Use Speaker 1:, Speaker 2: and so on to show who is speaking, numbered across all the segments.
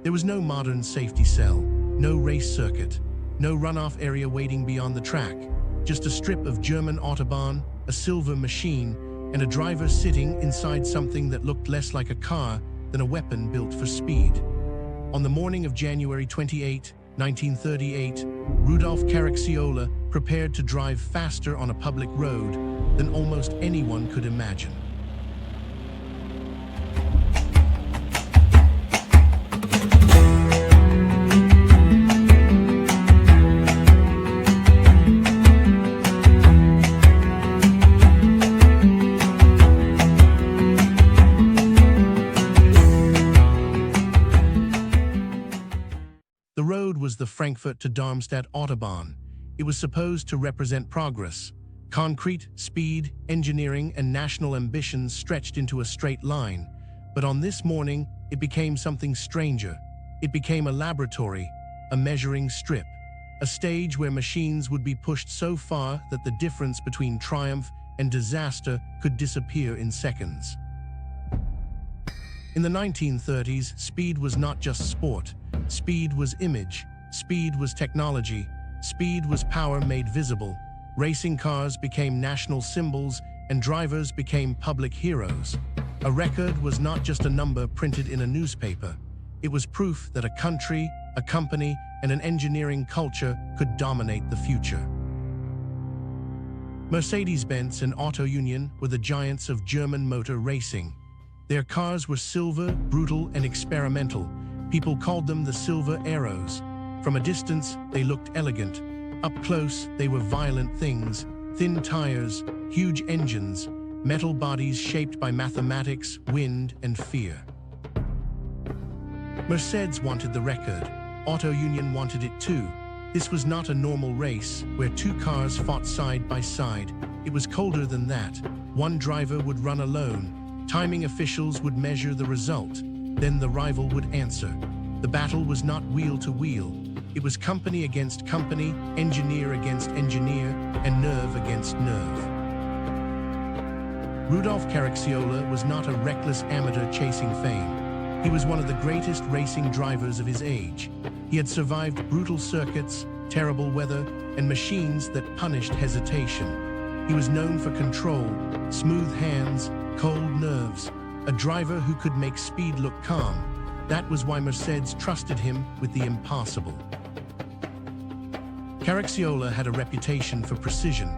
Speaker 1: There was no modern safety cell, no race circuit, no runoff area waiting beyond the track, just a strip of German Autobahn, a silver machine, and a driver sitting inside something that looked less like a car than a weapon built for speed. On the morning of January 28, 1938, Rudolf Caracciola prepared to drive faster on a public road than almost anyone could imagine. The road was the Frankfurt to Darmstadt Autobahn. It was supposed to represent progress. Concrete, speed, engineering, and national ambitions stretched into a straight line. But on this morning, it became something stranger. It became a laboratory, a measuring strip, a stage where machines would be pushed so far that the difference between triumph and disaster could disappear in seconds. In the 1930s, speed was not just sport. Speed was image. Speed was technology. Speed was power made visible. Racing cars became national symbols, and drivers became public heroes. A record was not just a number printed in a newspaper. It was proof that a country, a company, and an engineering culture could dominate the future. Mercedes Benz and Auto Union were the giants of German motor racing. Their cars were silver, brutal, and experimental. People called them the Silver Arrows. From a distance, they looked elegant. Up close, they were violent things. Thin tires, huge engines, metal bodies shaped by mathematics, wind, and fear. Mercedes wanted the record. Auto Union wanted it too. This was not a normal race where two cars fought side by side. It was colder than that. One driver would run alone. Timing officials would measure the result. Then the rival would answer. The battle was not wheel to wheel. It was company against company, engineer against engineer, and nerve against nerve. Rudolf Caracciola was not a reckless amateur chasing fame. He was one of the greatest racing drivers of his age. He had survived brutal circuits, terrible weather, and machines that punished hesitation. He was known for control, smooth hands, cold nerves, a driver who could make speed look calm. That was why Mercedes trusted him with the impossible. Caracciola had a reputation for precision.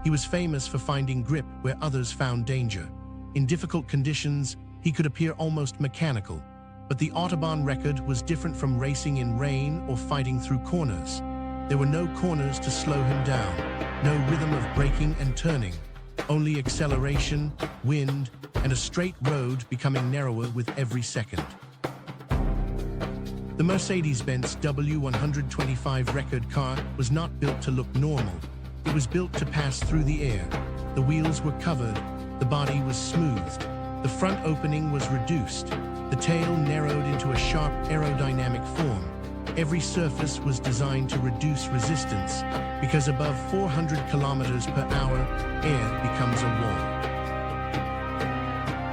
Speaker 1: He was famous for finding grip where others found danger. In difficult conditions, he could appear almost mechanical. But the Autobahn record was different from racing in rain or fighting through corners. There were no corners to slow him down, no rhythm of braking and turning. Only acceleration, wind, and a straight road becoming narrower with every second. The Mercedes Benz W125 record car was not built to look normal. It was built to pass through the air. The wheels were covered, the body was smoothed, the front opening was reduced, the tail narrowed into a sharp aerodynamic form. Every surface was designed to reduce resistance, because above 400 kilometers per hour, air becomes a wall.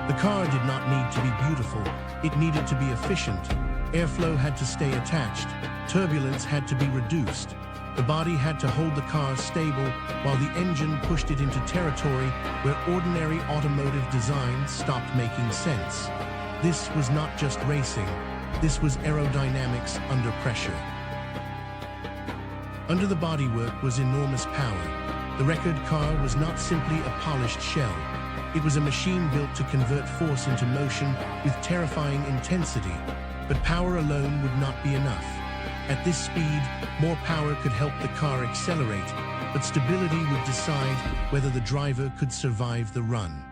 Speaker 1: The car did not need to be beautiful, it needed to be efficient. Airflow had to stay attached, turbulence had to be reduced. The body had to hold the car stable while the engine pushed it into territory where ordinary automotive design stopped making sense. This was not just racing, this was aerodynamics under pressure. Under the bodywork was enormous power. The record car was not simply a polished shell. It was a machine built to convert force into motion with terrifying intensity. But power alone would not be enough. At this speed, more power could help the car accelerate, but stability would decide whether the driver could survive the run.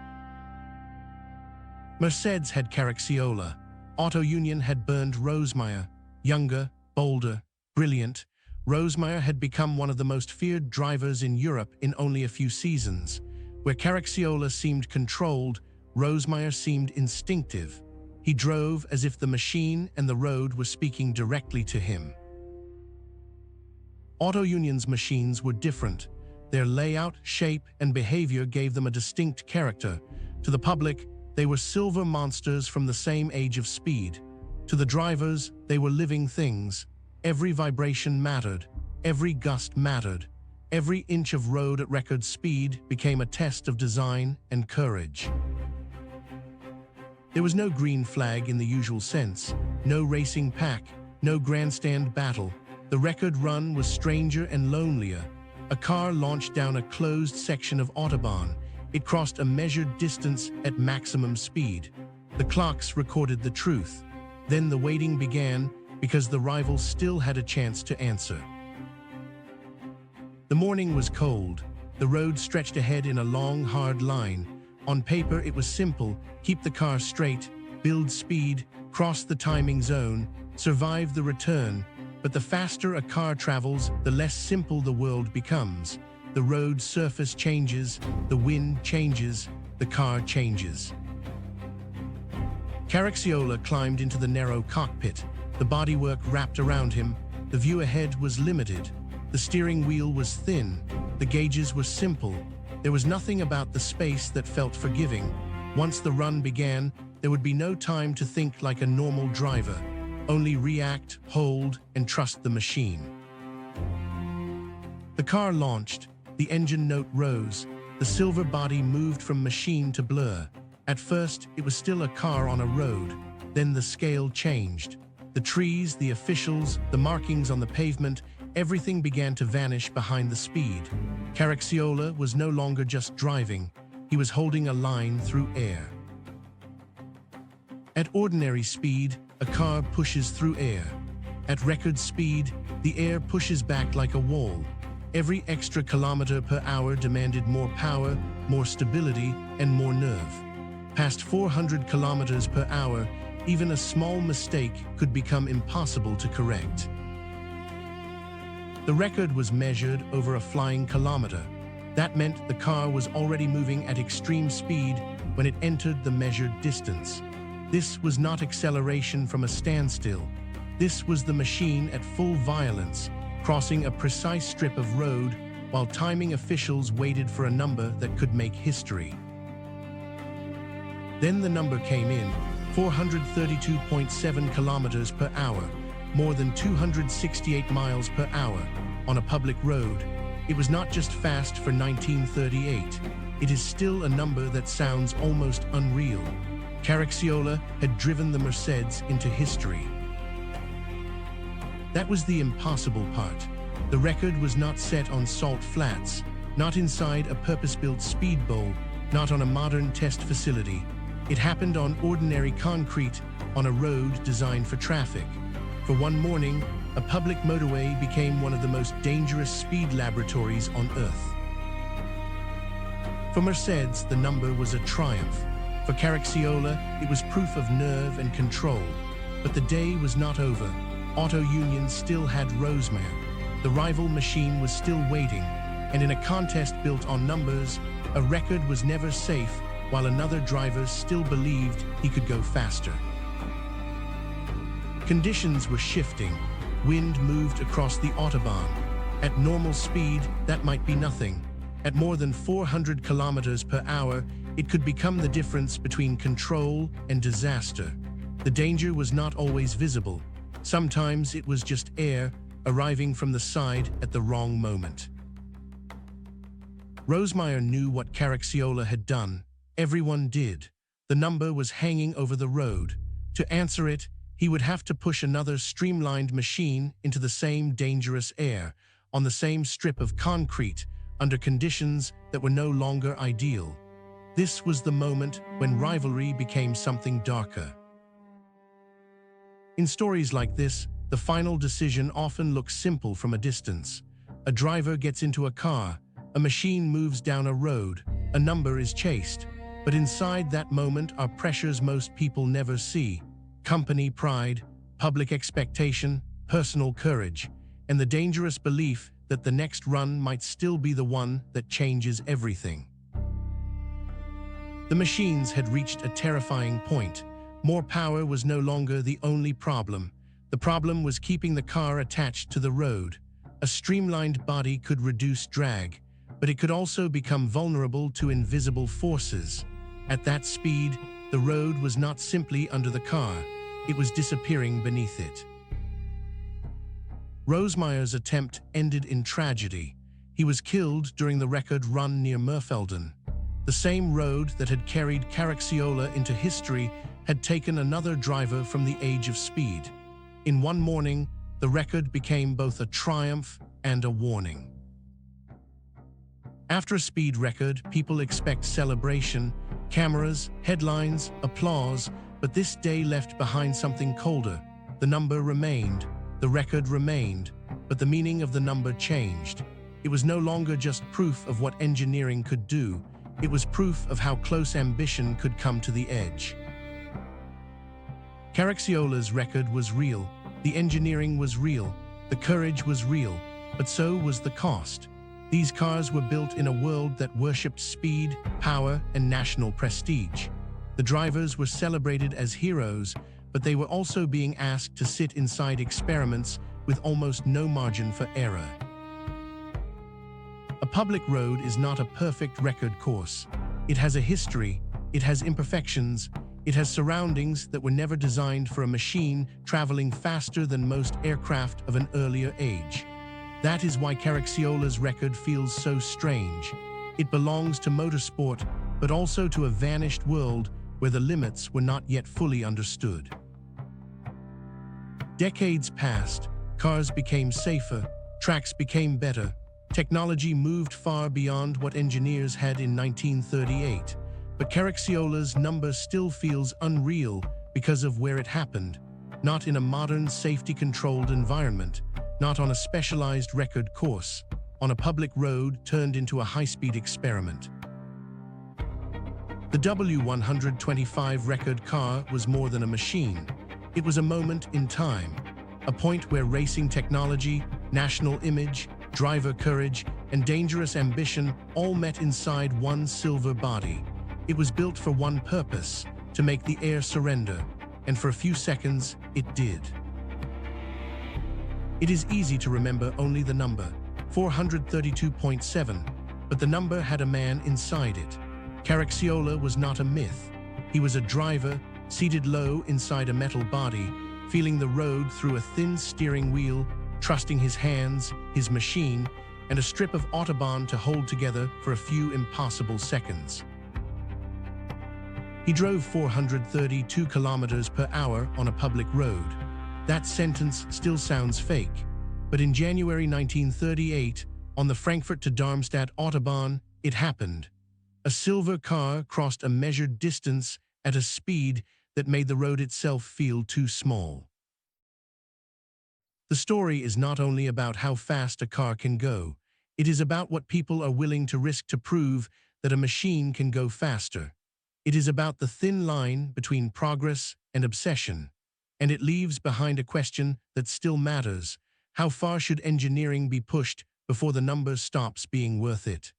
Speaker 1: Mercedes had Caracciola. Auto Union had Bernd Rosemeyer. Younger, bolder, brilliant, Rosemeyer had become one of the most feared drivers in Europe in only a few seasons. Where Caracciola seemed controlled, Rosemeyer seemed instinctive. He drove as if the machine and the road were speaking directly to him. Auto Union's machines were different. Their layout, shape, and behavior gave them a distinct character. To the public, they were silver monsters from the same age of speed. To the drivers, they were living things. Every vibration mattered, every gust mattered. Every inch of road at record speed became a test of design and courage. There was no green flag in the usual sense, no racing pack, no grandstand battle. The record run was stranger and lonelier. A car launched down a closed section of Autobahn. It crossed a measured distance at maximum speed. The clocks recorded the truth. Then the waiting began because the rivals still had a chance to answer. The morning was cold. The road stretched ahead in a long, hard line. On paper, it was simple: keep the car straight, build speed, cross the timing zone, survive the return. But the faster a car travels, the less simple the world becomes. The road surface changes, the wind changes, the car changes. Caracciola climbed into the narrow cockpit. The bodywork wrapped around him. The view ahead was limited. The steering wheel was thin. The gauges were simple. There was nothing about the space that felt forgiving. Once the run began, there would be no time to think like a normal driver. Only react, hold, and trust the machine. The car launched. The engine note rose. The silver body moved from machine to blur. At first, it was still a car on a road. Then the scale changed. The trees, the officials, the markings on the pavement, everything began to vanish behind the speed. Caracciola was no longer just driving. He was holding a line through air. At ordinary speed, a car pushes through air. At record speed, the air pushes back like a wall. Every extra kilometer per hour demanded more power, more stability, and more nerve. Past 400 kilometers per hour, even a small mistake could become impossible to correct. The record was measured over a flying kilometer. That meant the car was already moving at extreme speed when it entered the measured distance. This was not acceleration from a standstill. This was the machine at full violence, crossing a precise strip of road while timing officials waited for a number that could make history. Then the number came in, 432.7 kilometers per hour, more than 268 miles per hour, on a public road. It was not just fast for 1938. It is still a number that sounds almost unreal. Caracciola had driven the Mercedes into history. That was the impossible part. The record was not set on salt flats, not inside a purpose-built speed bowl, not on a modern test facility. It happened on ordinary concrete, on a road designed for traffic. For one morning, a public motorway became one of the most dangerous speed laboratories on Earth. For Mercedes, the number was a triumph. For Caracciola, it was proof of nerve and control. But the day was not over. Auto Union still had Rosemare. The rival machine was still waiting. And in a contest built on numbers, a record was never safe, while another driver still believed he could go faster. Conditions were shifting. Wind moved across the Autobahn. At normal speed, that might be nothing. At more than 400 kilometers per hour, it could become the difference between control and disaster. The danger was not always visible. Sometimes it was just air arriving from the side at the wrong moment. Rosemare knew what Caracciola had done. Everyone did. The number was hanging over the road. To answer it, he would have to push another streamlined machine into the same dangerous air, on the same strip of concrete, under conditions that were no longer ideal. This was the moment when rivalry became something darker. In stories like this, the final decision often looks simple from a distance. A driver gets into a car, a machine moves down a road, a number is chased. But inside that moment are pressures most people never see: company pride, public expectation, personal courage, and the dangerous belief that the next run might still be the one that changes everything. The machines had reached a terrifying point. More power was no longer the only problem. The problem was keeping the car attached to the road. A streamlined body could reduce drag, but it could also become vulnerable to invisible forces. At that speed, the road was not simply under the car. it was disappearing beneath it. Rosemeyer's attempt ended in tragedy. He was killed during the record run near Murfelden. The same road that had carried Caracciola into history had taken another driver from the age of speed. In one morning, the record became both a triumph and a warning. After a speed record, people expect celebration, cameras, headlines, applause, but this day left behind something colder. The number remained, the record remained, but the meaning of the number changed. It was no longer just proof of what engineering could do, it was proof of how close ambition could come to the edge. Caracciola's record was real, the engineering was real, the courage was real, but so was the cost. These cars were built in a world that worshipped speed, power, and national prestige. The drivers were celebrated as heroes, but they were also being asked to sit inside experiments with almost no margin for error. A public road is not a perfect record course. It has a history, it has imperfections, it has surroundings that were never designed for a machine traveling faster than most aircraft of an earlier age. That is why Caracciola's record feels so strange. It belongs to motorsport, but also to a vanished world where the limits were not yet fully understood. Decades passed, cars became safer, tracks became better, technology moved far beyond what engineers had in 1938, but Caracciola's number still feels unreal because of where it happened, not in a modern safety-controlled environment, not on a specialized record course, on a public road turned into a high-speed experiment. The W125 record car was more than a machine. It was a moment in time, a point where racing technology, national image, driver courage, and dangerous ambition all met inside one silver body. It was built for one purpose, to make the air surrender, and for a few seconds, it did. It is easy to remember only the number, 432.7, but the number had a man inside it. Caracciola was not a myth. He was a driver, seated low inside a metal body, feeling the road through a thin steering wheel, trusting his hands, his machine, and a strip of autobahn to hold together for a few impossible seconds. He drove 432 kilometers per hour on a public road. That sentence still sounds fake, but in January 1938, on the Frankfurt to Darmstadt Autobahn, it happened. A silver car crossed a measured distance at a speed that made the road itself feel too small. The story is not only about how fast a car can go, it is about what people are willing to risk to prove that a machine can go faster. It is about the thin line between progress and obsession, and it leaves behind a question that still matters: how far should engineering be pushed before the number stops being worth it?